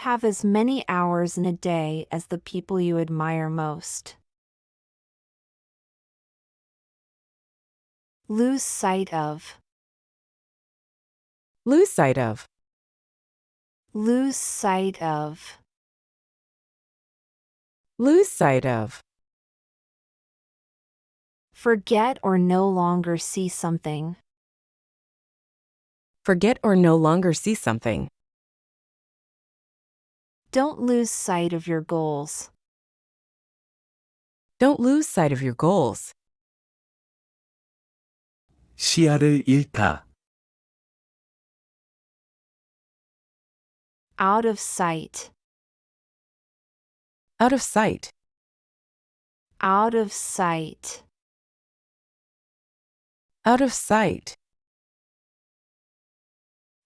have as many hours in a day as the people you admire most. Lose sight of. Lose sight of. Lose sight of. Lose sight of. Forget or no longer see something. Forget or no longer see something. Don't lose sight of your goals. Don't lose sight of your goals. 시야를 잃다. Out of sight. Out of sight. Out of sight. Out of sight.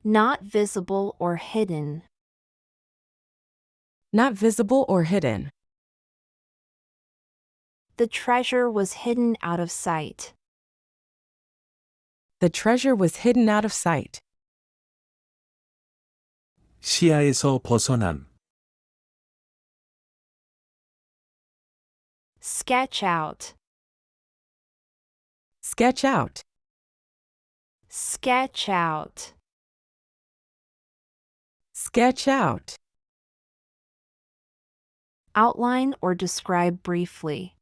Not visible or hidden. Not visible or hidden. The treasure was hidden out of sight. The treasure was hidden out of sight. 시야에서 벗어남. Sketch out. Sketch out. Sketch out. Sketch out. Outline or describe briefly.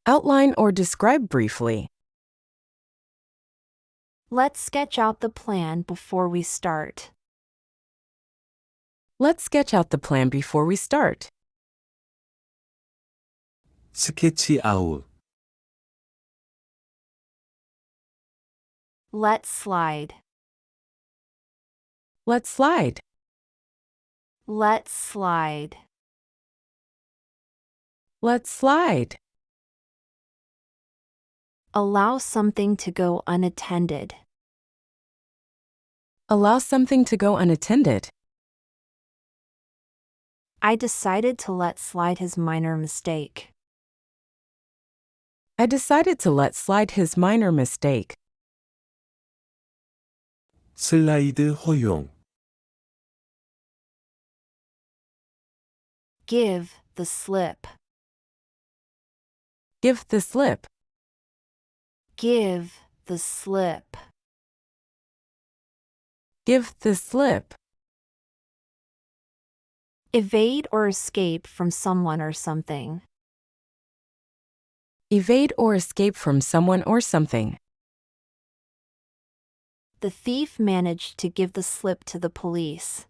Outline or describe briefly. Let's sketch out the plan before we start. Let's sketch out the plan before we start. 스케치 아웃. Let's slide. Let's slide. Let's slide. Let's slide. Allow something to go unattended. Allow something to go unattended. I decided to let slide his minor mistake. I decided to let slide his minor mistake. 슬라이드 허용. Give the slip. Give the slip. Give the slip. Give the slip. Evade or escape from someone or something. Evade or escape from someone or something. The thief managed to give the slip to the police.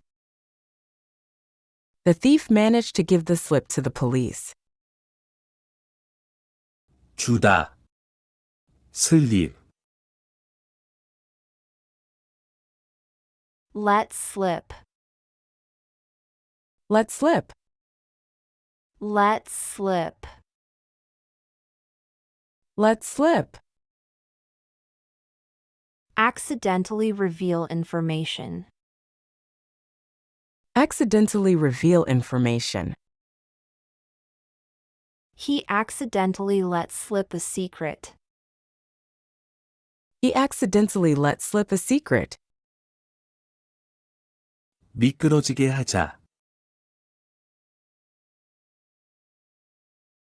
The thief managed to give the slip to the police. 주다. 슬립. Let slip. Let slip. Let slip. Let slip. Accidentally reveal information. Accidentally reveal information. He accidentally let slip a secret. He accidentally let slip a secret. 미끄러지게 하자.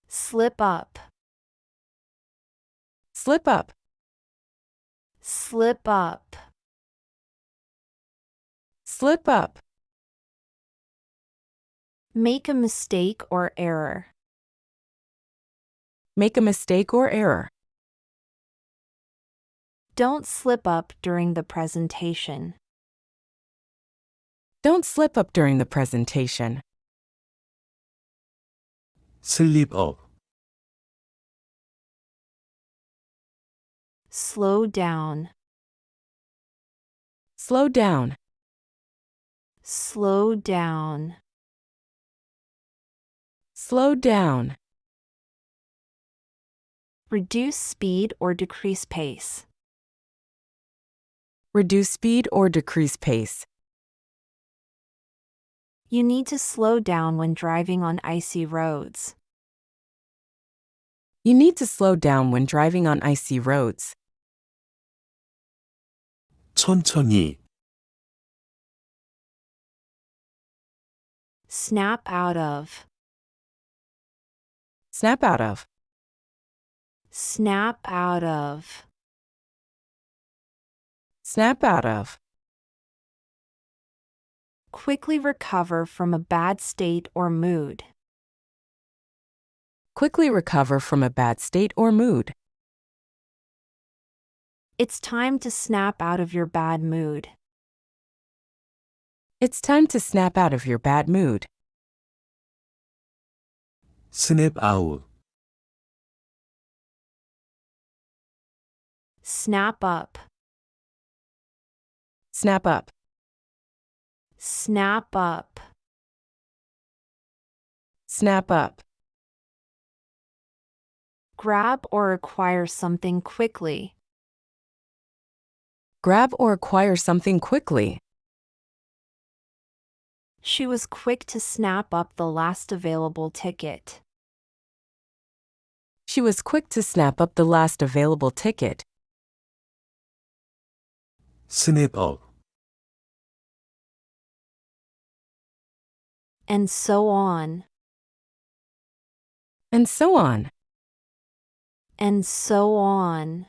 Slip up. Slip up. Slip up. Slip up. Make a mistake or error. Make a mistake or error. Don't slip up during the presentation. Don't slip up during the presentation. 슬립 업. Slow down. Slow down. Slow down. Slow down. Reduce speed or decrease pace. Reduce speed or decrease pace. You need to slow down when driving on icy roads. You need to slow down when driving on icy roads. 천천히. Snap out of. Snap out of. Snap out of. Snap out of. Quickly recover from a bad state or mood. Quickly recover from a bad state or mood. It's time to snap out of your bad mood. It's time to snap out of your bad mood. 스냅 아웃, Snap up. Snap up. Snap up. Snap up. Grab or acquire something quickly. Grab or acquire something quickly. She was quick to snap up the last available ticket. She was quick to snap up the last available ticket. 스냅 업, And so on. And so on. And so on.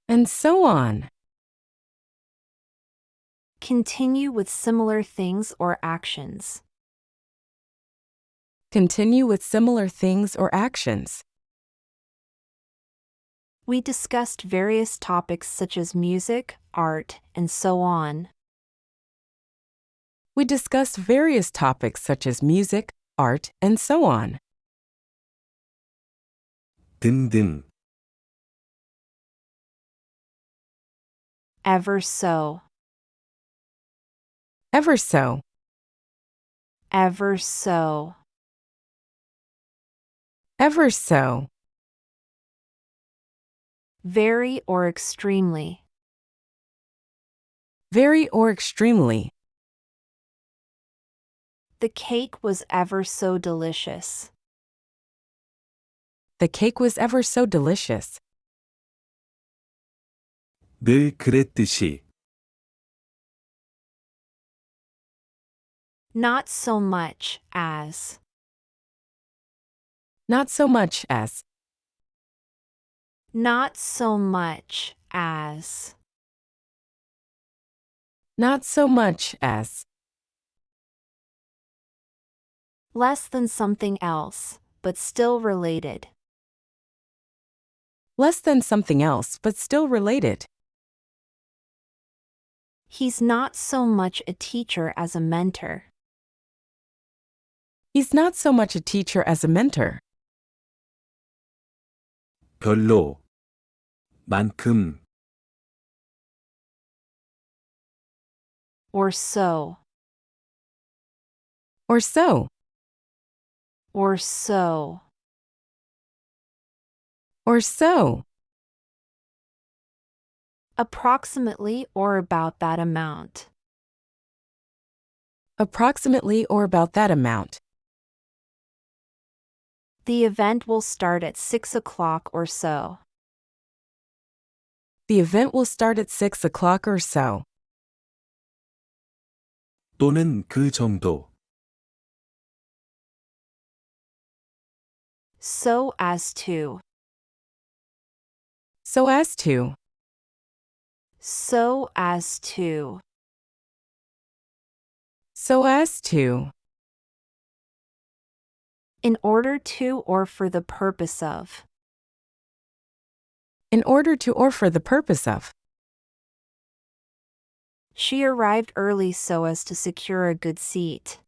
And so on. Continue with similar things or actions. Continue with similar things or actions. We discussed various topics such as music, art, and so on. We discussed various topics such as music, art, and so on. 등등, Ever so. Ever so. Ever so. Ever so. Very or extremely. Very or extremely. The cake was ever so delicious. The cake was ever so delicious. 늘 그랬듯이, Not so much as. Not so much as. Not so much as. Not so much as. Less than something else, but still related. Less than something else, but still related. He's not so much a teacher as a mentor. He's not so much a teacher as a mentor. 별로, 만큼, Or so. Or so. Or so. Or so. Approximately or about that amount. Approximately or about that amount. The event will start at 6 o'clock or so. The event will start at 6 o'clock or so. 또는 그 정도, So as to. So as to. So as to. So as to. In order to or for the purpose of. In order to or for the purpose of. She arrived early so as to secure a good seat.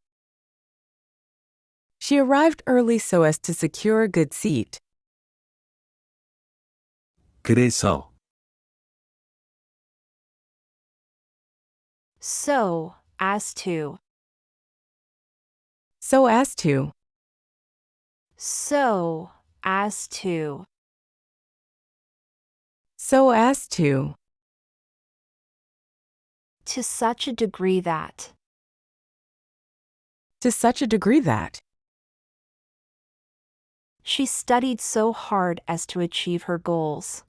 She arrived early so as to secure a good seat. 그래서, So as to. So as to. So as to. So as to. To such a degree that. To such a degree that. She studied so hard as to achieve her goals.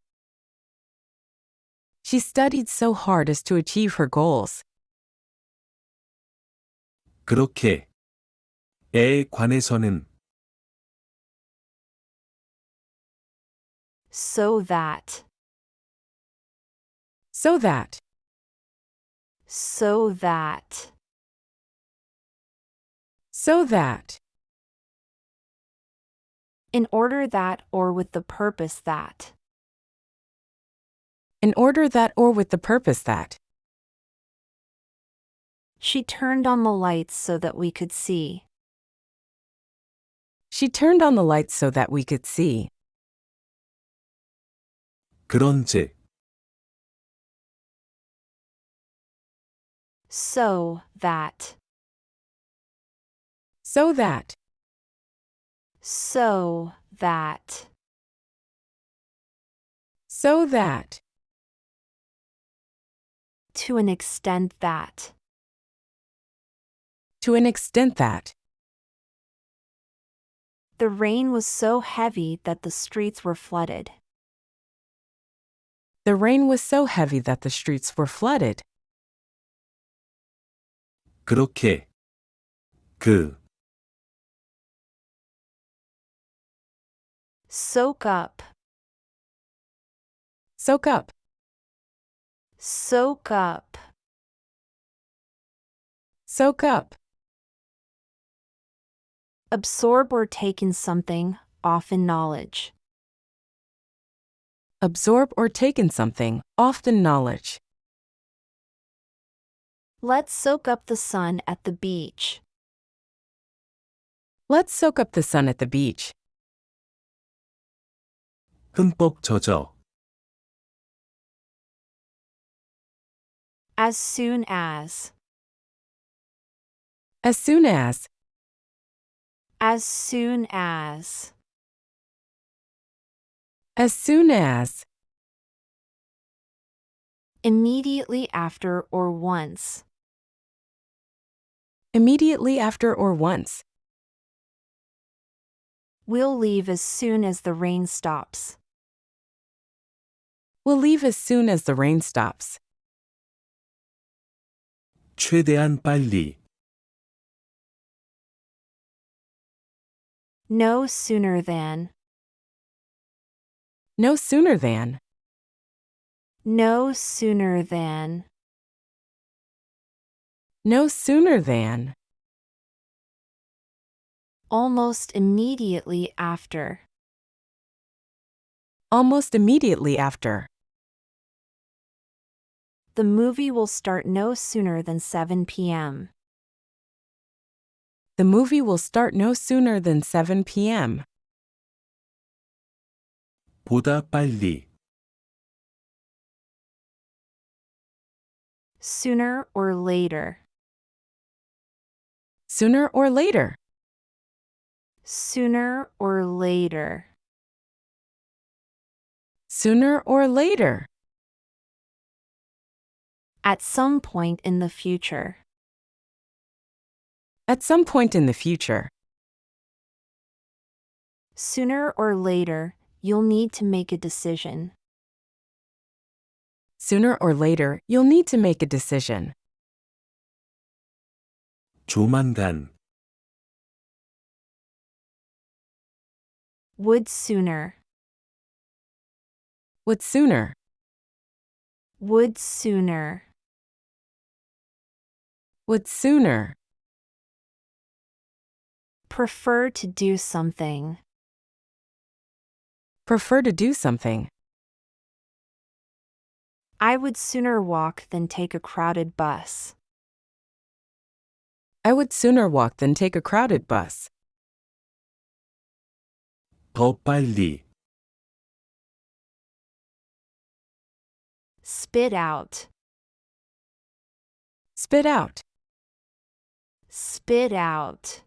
She studied so hard as to achieve her goals. 그렇게. 에 관해서는 So that. So that. So that. So that. In order that or with the purpose that. In order that or with the purpose that. She turned on the lights so that we could see. She turned on the lights so that we could see. 그런즉 So that. So that. So that. So that. To an extent that. To an extent that. The rain was so heavy that the streets were flooded. The rain was so heavy that the streets were flooded. 그렇게. 그. Soak up. Soak up. Soak up. Soak up. Absorb or take in something, often knowledge. Absorb or take in something, often knowledge. Let's soak up the sun at the beach. Let's soak up the sun at the beach. 흠뻑 젖어. As soon as. As soon as. As soon as. As soon as. Immediately after or once. Immediately after or once. We'll leave as soon as the rain stops. We'll leave as soon as the rain stops. 최대한 빨리. No sooner than. No sooner than. No sooner than. No sooner than. Almost immediately after. Almost immediately after. The movie will start no sooner than 7 p.m. The movie will start no sooner than 7 p.m. 보다 빨리. Sooner or later. Sooner or later. Sooner or later. Sooner or later. At some point in the future. At some point in the future. Sooner or later, you'll need to make a decision. Sooner or later, you'll need to make a decision. 조만간. Would sooner. Would sooner. Would sooner. Would sooner. Prefer to do something. Prefer to do something. I would sooner walk than take a crowded bus. I would sooner walk than take a crowded bus. 더 빨리. Spit out. Spit out. Spit out.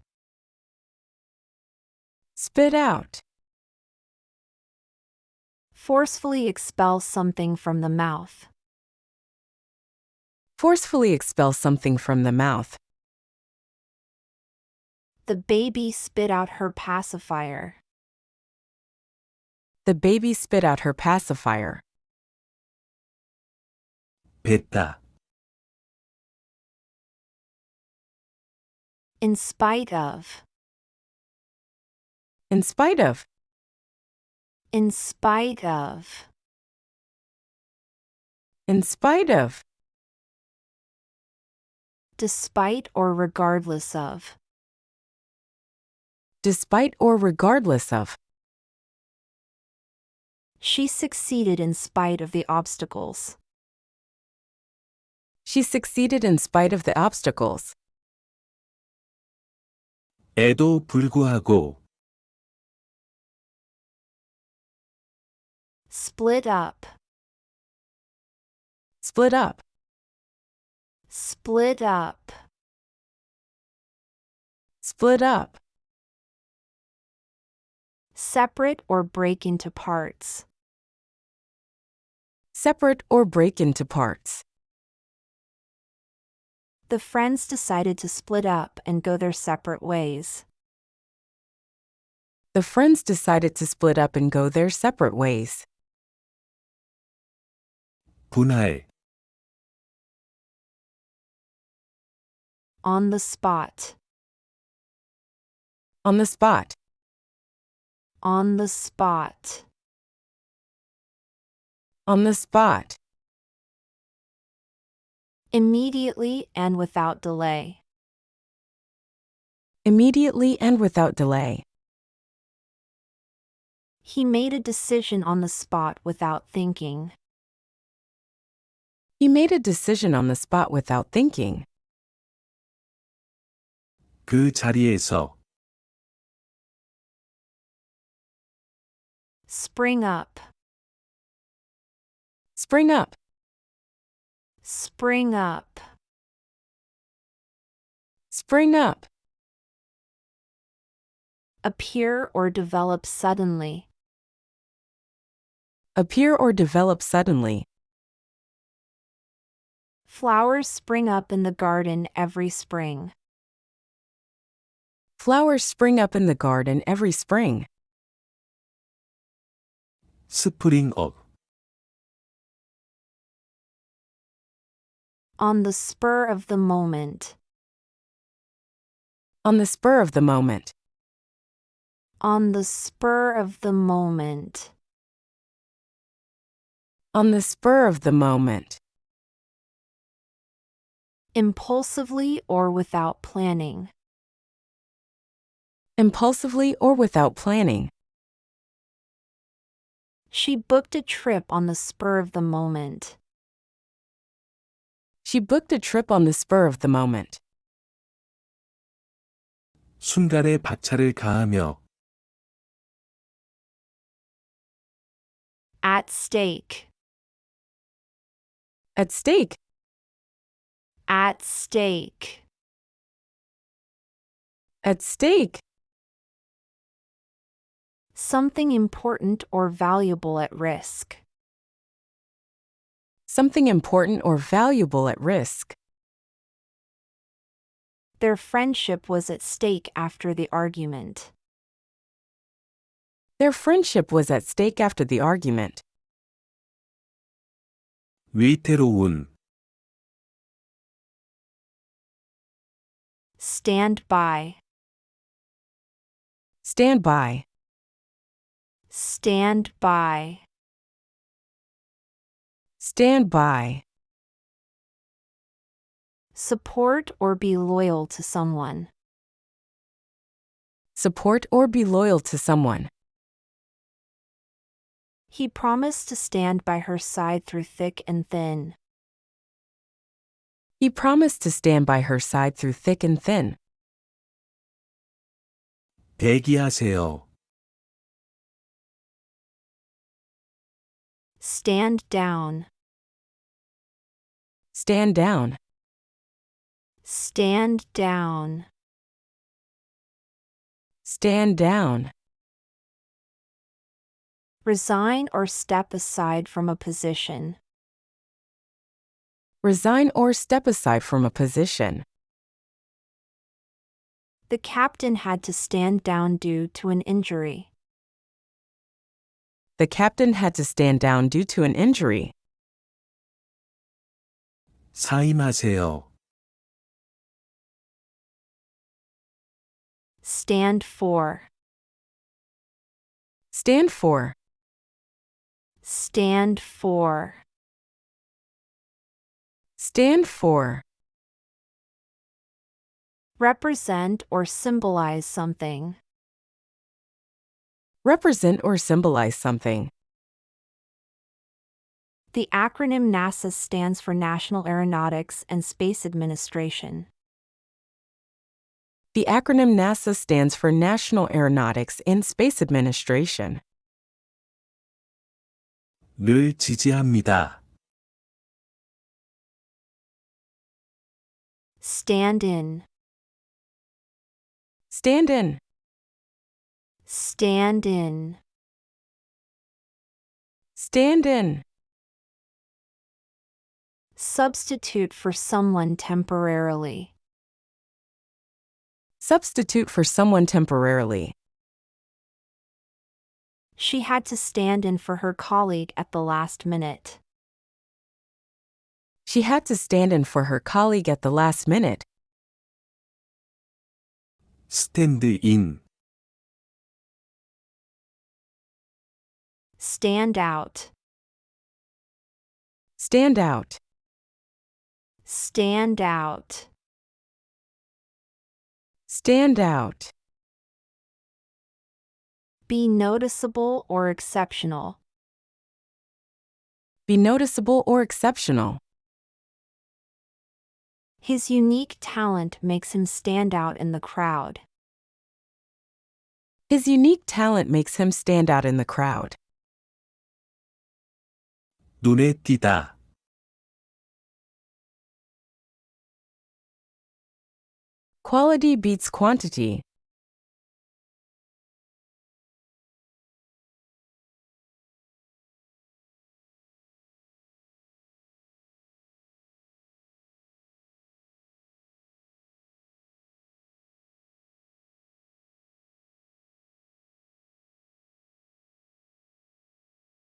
Spit out. Forcefully expel something from the mouth. Forcefully expel something from the mouth. The baby spit out her pacifier. The baby spit out her pacifier. 뱉다. In spite of. In spite of. In spite of. In spite of. Despite or regardless of. Despite or regardless of. She succeeded in spite of the obstacles. She succeeded in spite of the obstacles. 에도 불구하고 Split up. Split up. Split up. Split up. Separate or break into parts. Separate or break into parts. The friends decided to split up and go their separate ways. The friends decided to split up and go their separate ways. 분할 On the spot. On the spot. On the spot. On the spot. Immediately and without delay. Immediately and without delay. He made a decision on the spot without thinking. He made a decision on the spot without thinking. 그 자리에서 Spring up. Spring up. Spring up. Spring up. Appear or develop suddenly. Appear or develop suddenly. Flowers spring up in the garden every spring. Flowers spring up in the garden every spring. 스프링업 On the spur of the moment. On the spur of the moment. On the spur of the moment. On the spur of the moment. Impulsively or without planning. Impulsively or without planning. She booked a trip on the spur of the moment. She booked a trip on the spur of the moment. 순간에 박차를 가하며 At stake. At stake. At stake. At stake. Something important or valuable at risk. Something important or valuable at risk. Their friendship was at stake after the argument. Their friendship was at stake after the argument. 위태로운 Stand by. Stand by. Stand by. Stand by. Support or be loyal to someone. Support or be loyal to someone. He promised to stand by her side through thick and thin. He promised to stand by her side through thick and thin. 대기하세요. Stand down. Stand down. Stand down. Stand down. Resign or step aside from a position. Resign or step aside from a position. The captain had to stand down due to an injury. The captain had to stand down due to an injury. 사임하세요. Stand for. Stand for. Stand for. Stand for. Represent or symbolize something. Represent or symbolize something. The acronym NASA stands for National Aeronautics and Space Administration. The acronym NASA stands for National Aeronautics and Space Administration. 를 지지합니다. Stand in. Stand in. Stand in. Stand in. Substitute for someone temporarily. Substitute for someone temporarily. She had to stand in for her colleague at the last minute. She had to stand in for her colleague at the last minute. stand in. Stand out. Stand out. Stand out. Stand out. Be noticeable or exceptional. Be noticeable or exceptional. His unique talent makes him stand out in the crowd. His unique talent makes him stand out in the crowd. 눈에 띄다. Quality beats quantity.